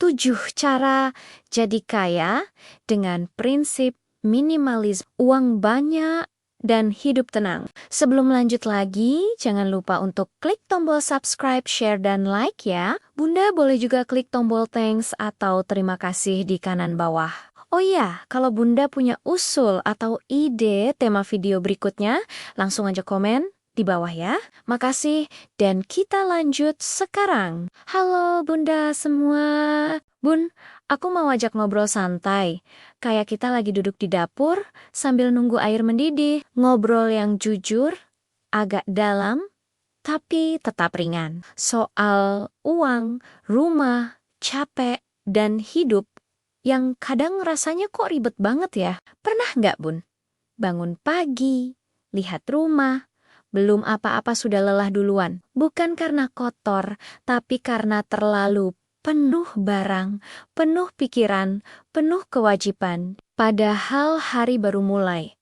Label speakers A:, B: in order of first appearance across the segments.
A: 7 cara jadi kaya dengan prinsip minimalisme, uang banyak, dan hidup tenang. Sebelum lanjut lagi, jangan lupa untuk klik tombol subscribe, share, dan like ya. Bunda boleh juga klik tombol thanks atau terima kasih di kanan bawah. Oh iya, kalau Bunda punya usul atau ide tema video berikutnya, langsung aja komen di bawah ya. Makasih, dan kita lanjut sekarang. Halo Bunda semua. Bun, aku mau ajak ngobrol santai. Kayak kita lagi duduk di dapur sambil nunggu air mendidih. Ngobrol yang jujur, agak dalam, tapi tetap ringan. Soal uang, rumah, capek, dan hidup yang kadang rasanya kok ribet banget ya. Pernah nggak, Bun? Bangun pagi, lihat rumah, belum apa-apa sudah lelah duluan. Bukan karena kotor, tapi karena terlalu penuh barang, penuh pikiran, penuh kewajiban. Padahal hari baru mulai.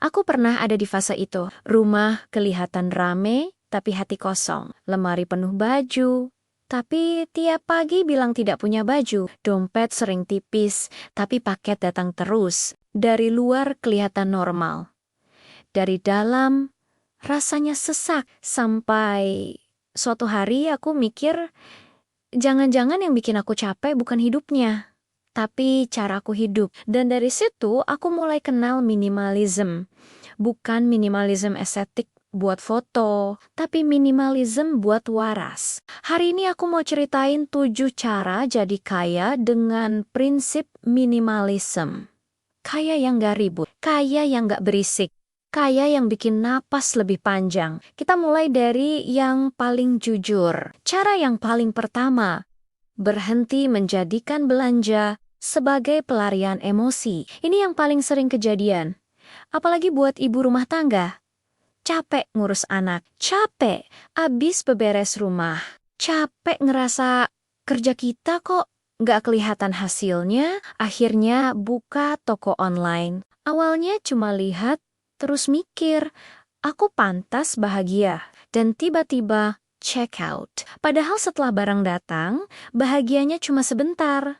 A: Aku pernah ada di fase itu. Rumah kelihatan rame, tapi hati kosong. Lemari penuh baju, tapi tiap pagi bilang tidak punya baju. Dompet sering tipis, tapi paket datang terus. Dari luar kelihatan normal. Dari dalam, rasanya sesak. Sampai suatu hari aku mikir, jangan-jangan yang bikin aku capek bukan hidupnya, tapi cara aku hidup. Dan dari situ aku mulai kenal minimalism. Bukan minimalism estetik buat foto, tapi minimalism buat waras. Hari ini aku mau ceritain 7 cara jadi kaya dengan prinsip minimalism. Kaya yang gak ribut, kaya yang gak berisik, kaya yang bikin napas lebih panjang. Kita mulai dari yang paling jujur. Cara yang paling pertama, berhenti menjadikan belanja sebagai pelarian emosi. Ini yang paling sering kejadian. Apalagi buat ibu rumah tangga. Capek ngurus anak, capek abis beberes rumah, capek ngerasa kerja kita kok nggak kelihatan hasilnya, akhirnya buka toko online. Awalnya cuma lihat, terus mikir, aku pantas bahagia, dan tiba-tiba check out. Padahal setelah barang datang, bahagianya cuma sebentar.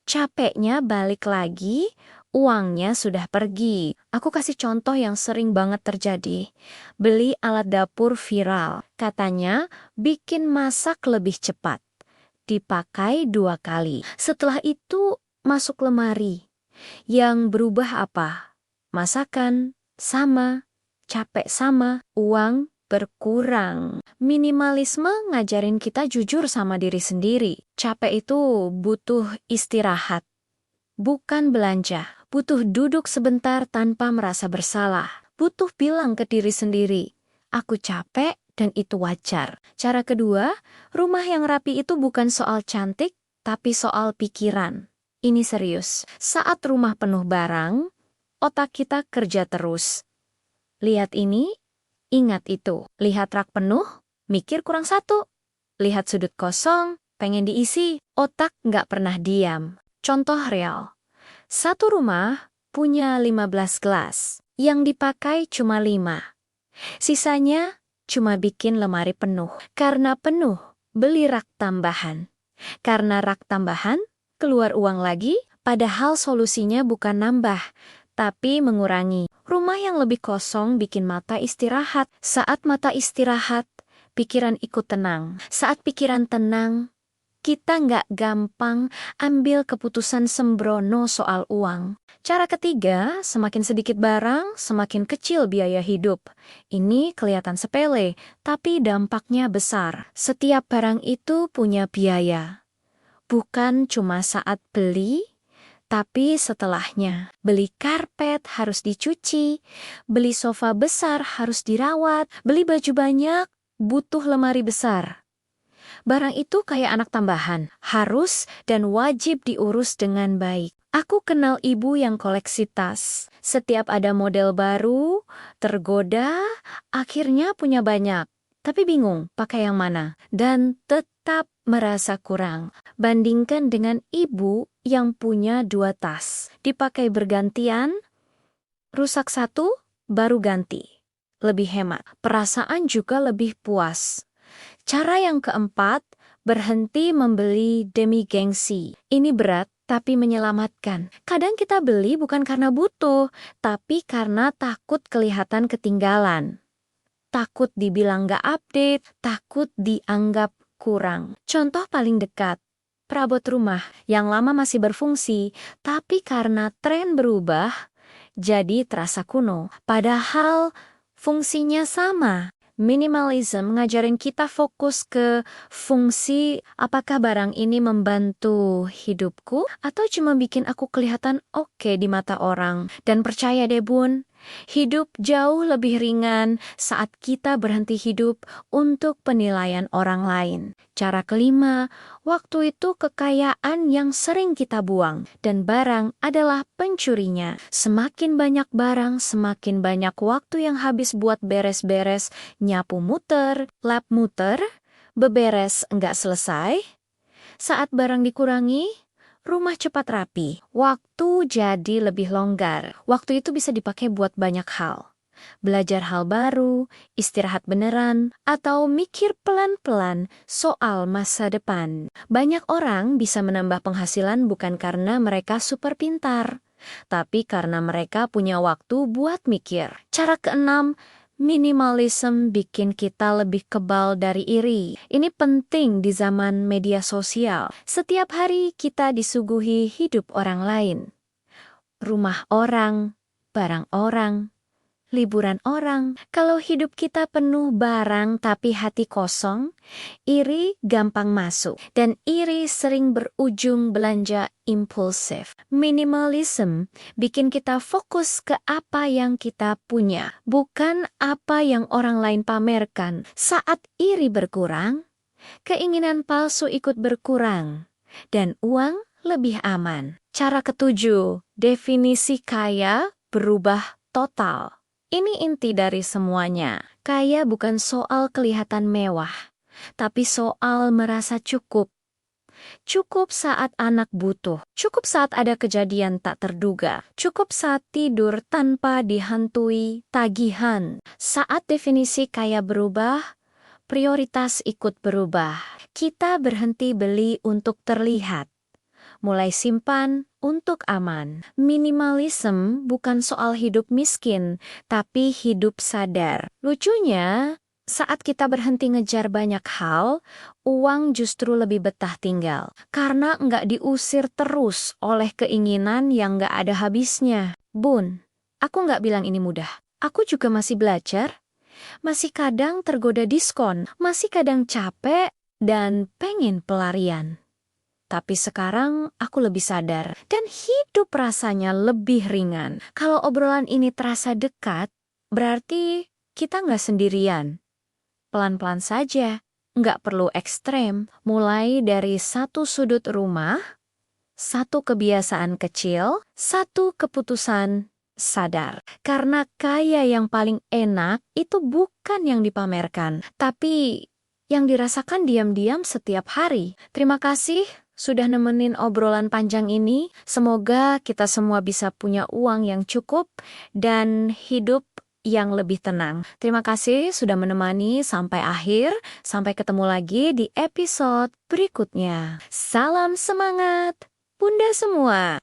A: Capeknya balik lagi, uangnya sudah pergi. Aku kasih contoh yang sering banget terjadi. Beli alat dapur viral. Katanya bikin masak lebih cepat. Dipakai 2 kali. Setelah itu masuk lemari. Yang berubah apa? Masakan sama, capek sama, uang berkurang. Minimalisme ngajarin kita jujur sama diri sendiri. Capek itu butuh istirahat, bukan belanja. Butuh duduk sebentar tanpa merasa bersalah. Butuh bilang ke diri sendiri, aku capek dan itu wajar. Cara kedua, rumah yang rapi itu bukan soal cantik, tapi soal pikiran. Ini serius. Saat rumah penuh barang, otak kita kerja terus. Lihat ini, ingat itu. Lihat rak penuh, mikir kurang satu. Lihat sudut kosong, pengen diisi. Otak nggak pernah diam. Contoh real. Satu rumah punya 15 gelas. Yang dipakai cuma 5. Sisanya cuma bikin lemari penuh. Karena penuh, beli rak tambahan. Karena rak tambahan, keluar uang lagi, padahal solusinya bukan nambah, tapi mengurangi. Rumah yang lebih kosong bikin mata istirahat. Saat mata istirahat, pikiran ikut tenang. Saat pikiran tenang, kita nggak gampang ambil keputusan sembrono soal uang. Cara ketiga, semakin sedikit barang, semakin kecil biaya hidup. Ini kelihatan sepele, tapi dampaknya besar. Setiap barang itu punya biaya. Bukan cuma saat beli, tapi setelahnya. Beli karpet harus dicuci, beli sofa besar harus dirawat, beli baju banyak butuh lemari besar. Barang itu kayak anak tambahan, harus dan wajib diurus dengan baik. Aku kenal ibu yang koleksi tas. Setiap ada model baru, tergoda, akhirnya punya banyak. Tapi bingung pakai yang mana. Dan tetap merasa kurang. Bandingkan dengan ibu yang punya 2 tas. Dipakai bergantian, rusak satu, baru ganti. Lebih hemat. Perasaan juga lebih puas. Cara yang keempat, Berhenti membeli demi gengsi. Ini berat, tapi menyelamatkan. Kadang kita beli bukan karena butuh, tapi karena takut kelihatan ketinggalan. Takut dibilang nggak update, takut dianggap kurang. Contoh paling dekat, perabot rumah yang lama masih berfungsi, tapi karena tren berubah, jadi terasa kuno. Padahal fungsinya sama. Minimalism ngajarin kita fokus ke fungsi, apakah barang ini membantu hidupku atau cuma bikin aku kelihatan oke di mata orang. Dan percaya deh bun, hidup jauh lebih ringan saat kita berhenti hidup untuk penilaian orang lain. Cara kelima, waktu itu kekayaan yang sering kita buang, dan barang adalah pencurinya. Semakin banyak barang, semakin banyak waktu yang habis buat beres-beres, nyapu muter, lap muter, beberes enggak selesai. Saat barang dikurangi, rumah cepat rapi. Waktu jadi lebih longgar. Waktu itu bisa dipakai buat banyak hal. Belajar hal baru, istirahat beneran, atau mikir pelan-pelan soal masa depan. Banyak orang bisa menambah penghasilan bukan karena mereka super pintar, tapi karena mereka punya waktu buat mikir. Cara keenam, minimalism bikin kita lebih kebal dari iri. Ini penting di zaman media sosial. Setiap hari kita disuguhi hidup orang lain. Rumah orang, barang orang, liburan orang. Kalau hidup kita penuh barang tapi hati kosong, iri gampang masuk. Dan iri sering berujung belanja impulsif. Minimalism bikin kita fokus ke apa yang kita punya, bukan apa yang orang lain pamerkan. Saat iri berkurang, keinginan palsu ikut berkurang, dan uang lebih aman. Cara ketujuh, definisi kaya berubah total. Ini inti dari semuanya. Kaya bukan soal kelihatan mewah, tapi soal merasa cukup. Cukup saat anak butuh, cukup saat ada kejadian tak terduga, cukup saat tidur tanpa dihantui tagihan. Saat definisi kaya berubah, prioritas ikut berubah. Kita berhenti beli untuk terlihat, mulai simpan untuk aman. Minimalism bukan soal hidup miskin, tapi hidup sadar. Lucunya, saat kita berhenti ngejar banyak hal, uang justru lebih betah tinggal. Karena nggak diusir terus oleh keinginan yang nggak ada habisnya. Bun, aku nggak bilang ini mudah. Aku juga masih belajar. Masih kadang tergoda diskon, masih kadang capek, dan pengen pelarian. Tapi sekarang aku lebih sadar dan hidup rasanya lebih ringan. Kalau obrolan ini terasa dekat, berarti kita nggak sendirian. Pelan-pelan saja, nggak perlu ekstrem. Mulai dari satu sudut rumah, satu kebiasaan kecil, satu keputusan sadar. Karena kaya yang paling enak itu bukan yang dipamerkan, tapi yang dirasakan diam-diam setiap hari. Terima kasih sudah nemenin obrolan panjang ini. Semoga kita semua bisa punya uang yang cukup dan hidup yang lebih tenang. Terima kasih sudah menemani sampai akhir. Sampai ketemu lagi di episode berikutnya. Salam semangat, Bunda semua!